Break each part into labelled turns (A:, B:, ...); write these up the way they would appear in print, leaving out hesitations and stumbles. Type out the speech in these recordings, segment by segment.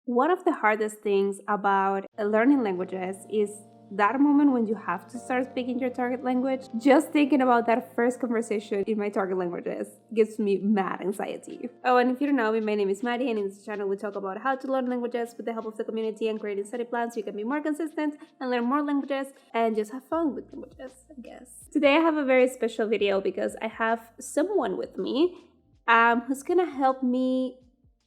A: One of the hardest things about learning languages is that moment when you have to start speaking your target language. Just thinking about that first conversation in my target languages gives me mad anxiety. Oh, and if you don't know me, my name is Maddie, and in this channel we talk about how to learn languages with the help of the community and creating study plans so you can be more consistent and learn more languages and just have fun with languages, I guess. Today I have a very special video because I have someone with me who's gonna help me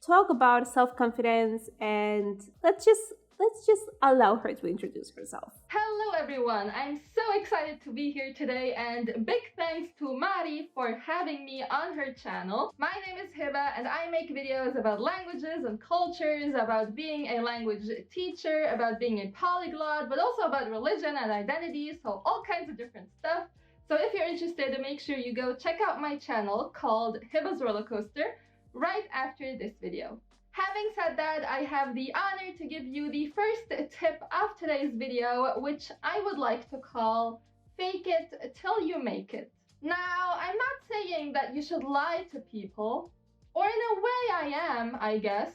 A: talk about self-confidence, and let's just allow her to introduce herself.
B: Hello everyone, I'm so excited to be here today, and big thanks to Mari for having me on her channel. My name is Heba and I make videos about languages and cultures, about being a language teacher, about being a polyglot, but also about religion and identity, so all kinds of different stuff. So if you're interested, make sure you go check out my channel called Heba's Roller Coaster right after this video. Having said that, I have the honor to give you the first tip of today's video, which I would like to call fake it till you make it. Now, I'm not saying that you should lie to people, or in a way I am, I guess,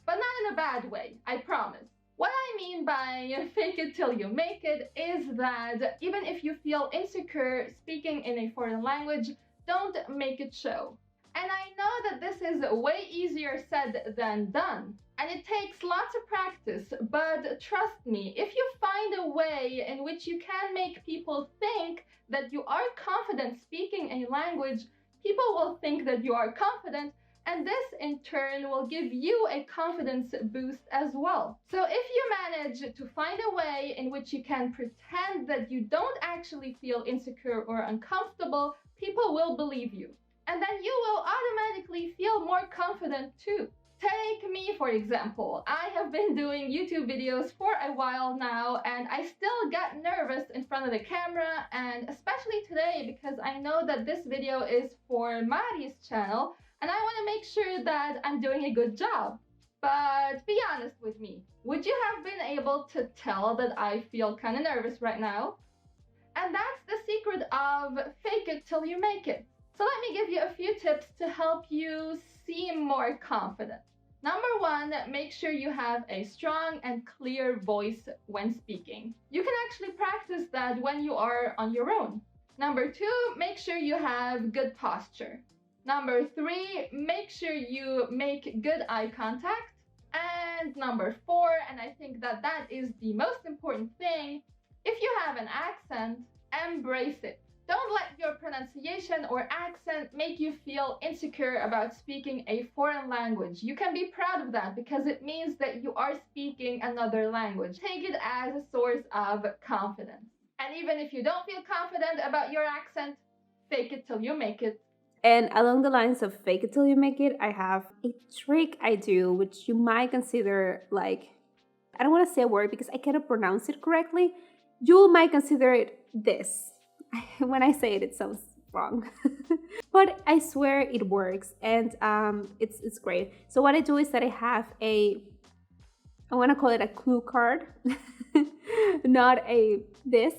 B: but not in a bad way, I promise. What I mean by fake it till you make it is that even if you feel insecure speaking in a foreign language, don't make it show. And I know that this is way easier said than done, and it takes lots of practice, but trust me, if you find a way in which you can make people think that you are confident speaking a language, people will think that you are confident, and this in turn will give you a confidence boost as well. So if you manage to find a way in which you can pretend that you don't actually feel insecure or uncomfortable, people will believe you. And then you will automatically feel more confident too. Take me, for example. I have been doing YouTube videos for a while now, and I still get nervous in front of the camera, and especially today because I know that this video is for Mari's channel, and I want to make sure that I'm doing a good job. But be honest with me, would you have been able to tell that I feel kind of nervous right now? And that's the secret of fake it till you make it. So let me give you a few tips to help you seem more confident. Number one, make sure you have a strong and clear voice when speaking. You can actually practice that when you are on your own. Number two, make sure you have good posture. Number three, make sure you make good eye contact. And number four, and I think that that is the most important thing, if you have an accent, embrace it. Don't let your pronunciation or accent make you feel insecure about speaking a foreign language. You can be proud of that because it means that you are speaking another language. Take it as a source of confidence. And even if you don't feel confident about your accent, fake it till you make it.
A: And along the lines of fake it till you make it, I have a trick I do, which you might consider like, I don't want to say a word because I cannot pronounce it correctly. You might consider it this. When I say it, it sounds wrong. But I swear it works, and it's great. So what I do is that I have I want to call it a clue card, not a this,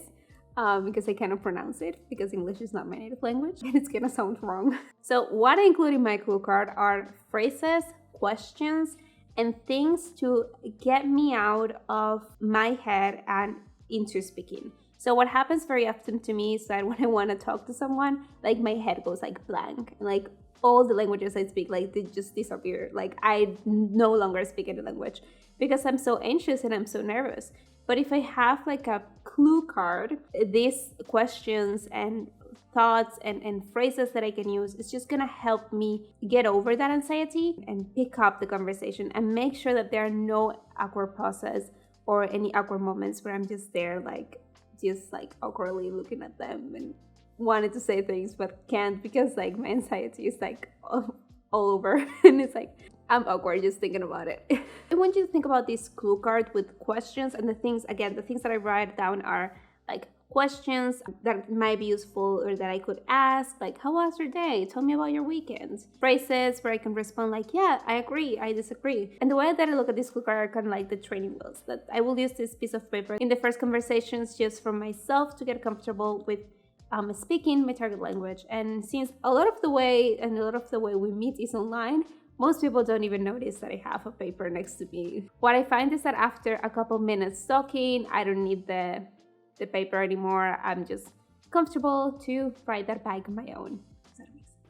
A: because I cannot pronounce it, because English is not my native language, and it's gonna sound wrong. So what I include in my clue card are phrases, questions, and things to get me out of my head and into speaking. So what happens very often to me is that when I want to talk to someone, like my head goes like blank, and like all the languages I speak, like they just disappear. Like I no longer speak any language because I'm so anxious and I'm so nervous. But if I have like a clue card, these questions and thoughts and phrases that I can use, it's just gonna help me get over that anxiety and pick up the conversation and make sure that there are no awkward pauses or any awkward moments where I'm just there just awkwardly looking at them and wanted to say things but can't because like my anxiety is like all over and it's like I'm awkward just thinking about it. I want you to think about this clue card with questions, and the things that I write down are like questions that might be useful or that I could ask, like how was your day? Tell me about your weekend. Phrases where I can respond like, yeah, I agree, I disagree. And the way that I look at this clue card are kind of like the training wheels, that I will use this piece of paper in the first conversations just for myself to get comfortable with speaking my target language. And since a lot of the way we meet is online, Most people don't even notice that I have a paper next to me. What I find is that after a couple minutes talking, I don't need the paper anymore. I'm just comfortable to ride that bike on my own.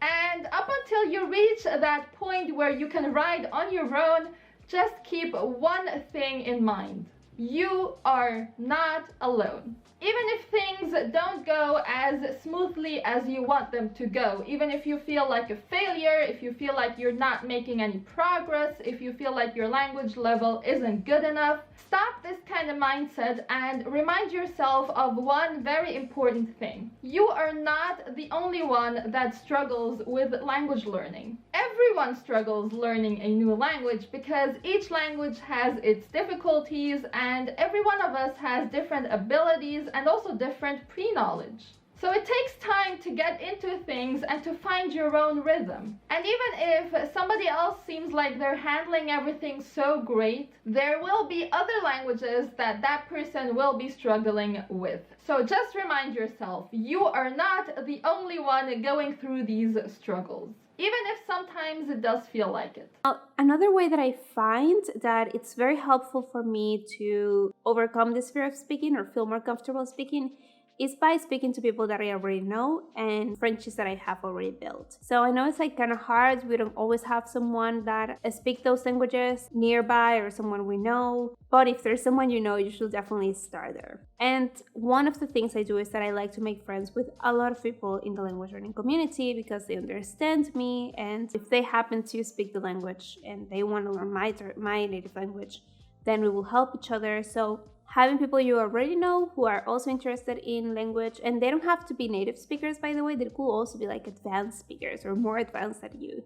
B: And up until you reach that point where you can ride on your own, just keep one thing in mind. You are not alone. Even if things don't go as smoothly as you want them to go, even if you feel like a failure, if you feel like you're not making any progress, if you feel like your language level isn't good enough, stop this kind of mindset and remind yourself of one very important thing. You are not the only one that struggles with language learning. Everyone struggles learning a new language because each language has its difficulties and every one of us has different abilities and also different pre-knowledge. So it takes time to get into things and to find your own rhythm. And even if somebody else seems like they're handling everything so great, there will be other languages that that person will be struggling with. So just remind yourself, you are not the only one going through these struggles, even if sometimes it does feel like it.
A: Another way that I find that it's very helpful for me to overcome this fear of speaking or feel more comfortable speaking is by speaking to people that I already know and friendships that I have already built. So I know it's like kind of hard. We don't always have someone that speaks those languages nearby or someone we know. But if there's someone you know, you should definitely start there. And one of the things I do is that I like to make friends with a lot of people in the language learning community because they understand me. And if they happen to speak the language and they want to learn my native language, then we will help each other. So having people you already know who are also interested in language, and they don't have to be native speakers, by the way, they could also be like advanced speakers or more advanced than you.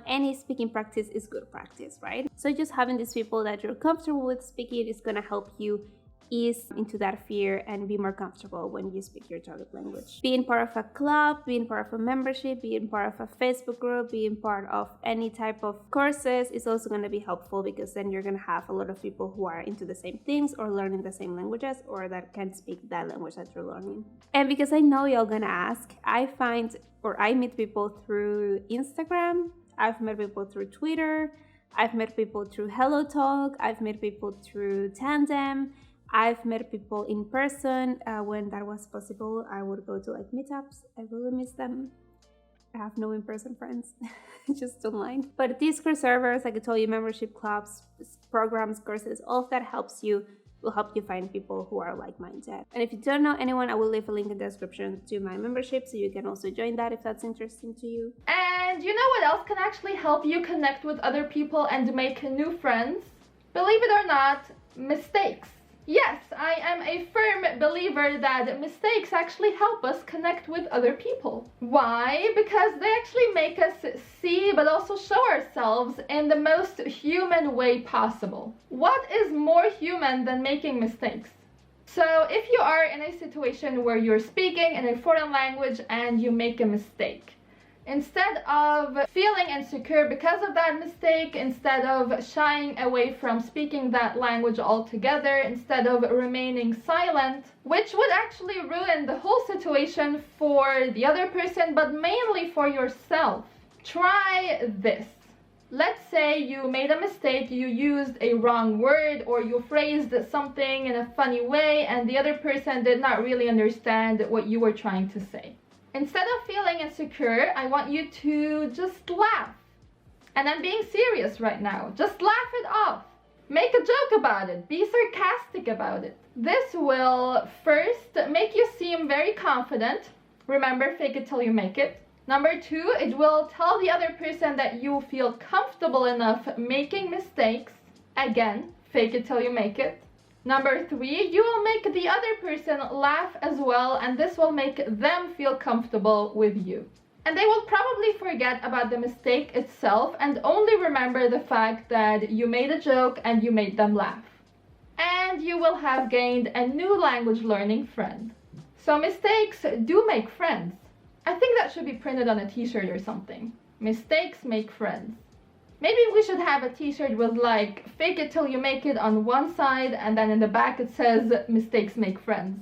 A: Any speaking practice is good practice, right? So just having these people that you're comfortable with speaking is going to help you ease into that fear and be more comfortable when you speak your target language. Being part of a club, being part of a membership, being part of a Facebook group, being part of any type of courses is also going to be helpful because then you're going to have a lot of people who are into the same things or learning the same languages or that can speak that language that you're learning. And because I know y'all gonna ask, I meet people through Instagram, I've met people through Twitter, I've met people through Hello Talk, I've met people through Tandem, I've met people in person when that was possible. I would go to like meetups. I really miss them. I have no in-person friends, just online. But Discord servers, like I told you, membership clubs, programs, courses, all of that will help you find people who are like-minded. And if you don't know anyone, I will leave a link in the description to my membership so you can also join that if that's interesting to you.
B: And you know what else can actually help you connect with other people and make new friends? Believe it or not, mistakes. Yes, I am a firm believer that mistakes actually help us connect with other people. Why? Because they actually make us see but also show ourselves in the most human way possible. What is more human than making mistakes? So if you are in a situation where you're speaking in a foreign language and you make a mistake, instead of feeling insecure because of that mistake, instead of shying away from speaking that language altogether, instead of remaining silent, which would actually ruin the whole situation for the other person, but mainly for yourself, try this. Let's say you made a mistake, you used a wrong word or you phrased something in a funny way and the other person did not really understand what you were trying to say. Instead of feeling insecure, I want you to just laugh. And I'm being serious right now. Just laugh it off. Make a joke about it. Be sarcastic about it. This will first make you seem very confident. Remember, fake it till you make it. Number two, it will tell the other person that you feel comfortable enough making mistakes. Again, fake it till you make it. Number three, you will make the other person laugh as well, and this will make them feel comfortable with you. And they will probably forget about the mistake itself and only remember the fact that you made a joke and you made them laugh. And you will have gained a new language learning friend. So mistakes do make friends. I think that should be printed on a t-shirt or something. Mistakes make friends. Maybe we should have a t-shirt with like fake it till you make it on one side and then in the back it says mistakes make friends.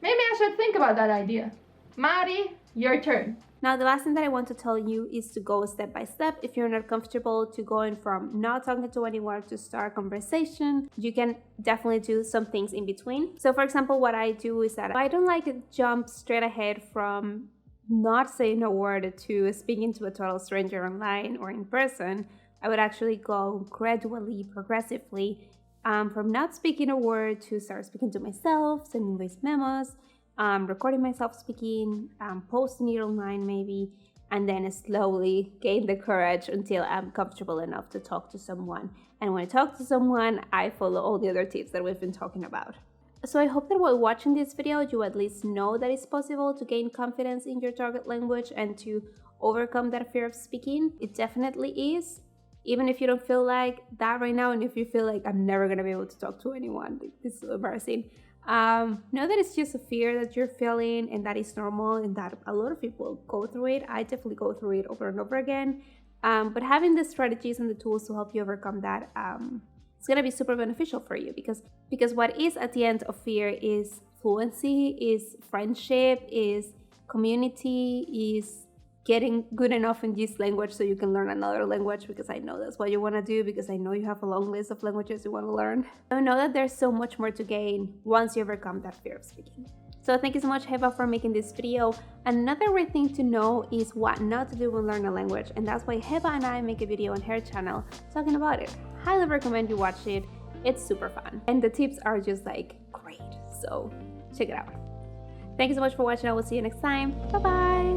B: Maybe I should think about that idea. Mari, your turn.
A: Now, the last thing that I want to tell you is to go step by step. If you're not comfortable to going from not talking to anyone to start a conversation, you can definitely do some things in between. So for example, what I do is that I don't like to jump straight ahead from not saying a word to speaking to a total stranger online or in person. I would actually go gradually, progressively, from not speaking a word to start speaking to myself, sending voice memos, recording myself speaking, posting it online maybe, and then slowly gain the courage until I'm comfortable enough to talk to someone. And when I talk to someone, I follow all the other tips that we've been talking about. So I hope that while watching this video, you at least know that it's possible to gain confidence in your target language and to overcome that fear of speaking. It definitely is. Even if you don't feel like that right now, and if you feel like I'm never going to be able to talk to anyone, this is so embarrassing. Know that it's just a fear that you're feeling and that is normal and that a lot of people go through it. I definitely go through it over and over again. But having the strategies and the tools to help you overcome that, it's going to be super beneficial for you because what is at the end of fear is fluency, is friendship, is community, is getting good enough in this language so you can learn another language, because I know that's what you want to do, because I know you have a long list of languages you want to learn. I know that there's so much more to gain once you overcome that fear of speaking. So thank you so much, Heba, for making this video. Another great thing to know is what not to do when learning a language, and that's why Heba and I make a video on her channel talking about it. Highly recommend you watch it. It's super fun. And the tips are just like great. So check it out. Thank you so much for watching. I will see you next time. Bye-bye.